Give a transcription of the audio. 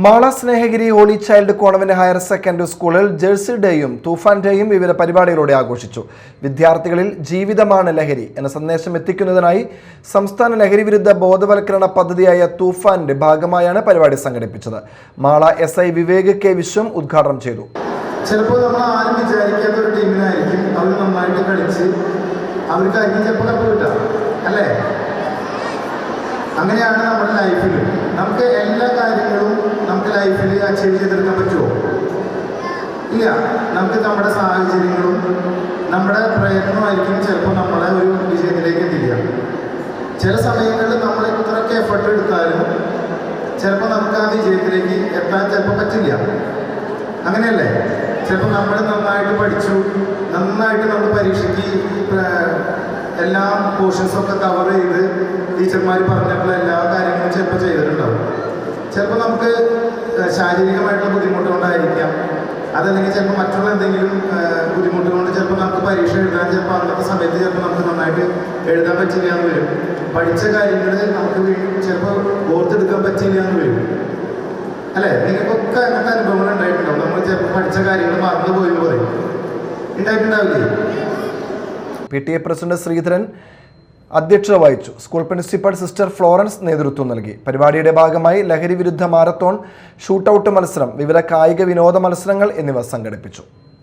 Mala Snehagiri holy child convent higher secondary സ്കൂളിൽ jersey ഡേയും തൂഫാൻ ഡേയും വിവിധ പരിപാടികളോടെ ആഘോഷിച്ചു. വിദ്യാർത്ഥികളിൽ ജീവിതമാണ് ലഹരി എന്ന സന്ദേശം എത്തിക്കുന്നതിനായി സംസ്ഥാന ലഹരി വിരുദ്ധ ബോധവൽക്കരണ പദ്ധതിയായ തൂഫാന്റെ ഭാഗമായാണ് പരിപാടി സംഘടിപ്പിച്ചത്. മാള SI വിവേക് K വിശ്വം ഉദ്ഘാടനം ചെയ്തു. ചിലപ്പോൾ നമ്മൾ ആരും വിചാരിക്കാത്ത ഒരു ടീമിനായിരിക്കും അവർ നന്നായിട്ട് കളിച്ച് അവർക്കായിരിക്കും ചിലപ്പോൾ കപ്പ് കിട്ടുക അല്ലേ? അങ്ങനെയാണ് നമ്മുടെ ലൈഫിൽ നമുക്ക് എല്ലാ കാര്യങ്ങളും നമുക്ക് ലൈഫിൽ അച്ചീവ് ചെയ്തെടുക്കാൻ പറ്റുമോ? ഇല്ല. നമുക്ക് നമ്മുടെ സാഹചര്യങ്ങളും നമ്മുടെ പ്രയത്നമായിരിക്കും ചിലപ്പോൾ നമ്മളെ ഒരു വിജയത്തിലേക്ക് എത്തിക്കുക. ചില സമയങ്ങളിൽ നമ്മൾ എത്രയൊക്കെ എഫർട്ട് എടുത്താലും ചിലപ്പോൾ നമുക്ക് ആ വിജയത്തിലേക്ക് എത്താൻ ചിലപ്പോൾ പറ്റില്ല. അങ്ങനെയല്ലേ? ചിലപ്പോൾ നമ്മൾ നന്നായിട്ട് പഠിച്ചു, നന്നായിട്ട് നമ്മൾ പരീക്ഷയ്ക്ക് എല്ലാ പോർഷൻസൊക്കെ കവർ ചെയ്ത് ടീച്ചർമാർ പറഞ്ഞിട്ടുള്ള എല്ലാ കാര്യങ്ങളും ചിലപ്പോൾ ചെയ്തിട്ടുണ്ടാവും. ചിലപ്പോൾ നമുക്ക് ശാരീരികമായിട്ടുള്ള ബുദ്ധിമുട്ട് കൊണ്ടായിരിക്കാം, അതല്ലെങ്കിൽ ചിലപ്പോൾ മറ്റുള്ള എന്തെങ്കിലും ബുദ്ധിമുട്ട് കൊണ്ട് ചിലപ്പോൾ നമുക്ക് പരീക്ഷ എഴുതാൻ ചിലപ്പോൾ അന്നത്തെ സമയത്ത് ചിലപ്പോൾ നമുക്ക് നന്നായിട്ട് എഴുതാൻ പറ്റില്ല എന്ന് വരും. പഠിച്ച കാര്യങ്ങൾ നമുക്ക് ചിലപ്പോൾ ഓർത്തെടുക്കാൻ പറ്റില്ല എന്ന് വരും അല്ലേ? നിങ്ങൾക്കൊക്കെ അങ്ങനത്തെ അനുഭവങ്ങൾ ഉണ്ടായിട്ടുണ്ടാവും. നമ്മൾ ചിലപ്പോൾ പഠിച്ച കാര്യങ്ങൾ മറന്നു പോയി പറയും, ഉണ്ടായിട്ടുണ്ടാവില്ലേ? PTA പ്രസിഡന്റ് ശ്രീധരൻ അധ്യക്ഷത വഹിച്ചു. സ്കൂൾ പ്രിൻസിപ്പൽ സിസ്റ്റർ ഫ്ലോറൻസ് നേതൃത്വം നൽകി. പരിപാടിയുടെ ഭാഗമായി ലഹരി വിരുദ്ധ മാരത്തോൺ, ഷൂട്ടൌട്ട് മത്സരം, വിവിധ കായിക വിനോദ മത്സരങ്ങൾ എന്നിവ സംഘടിപ്പിച്ചു.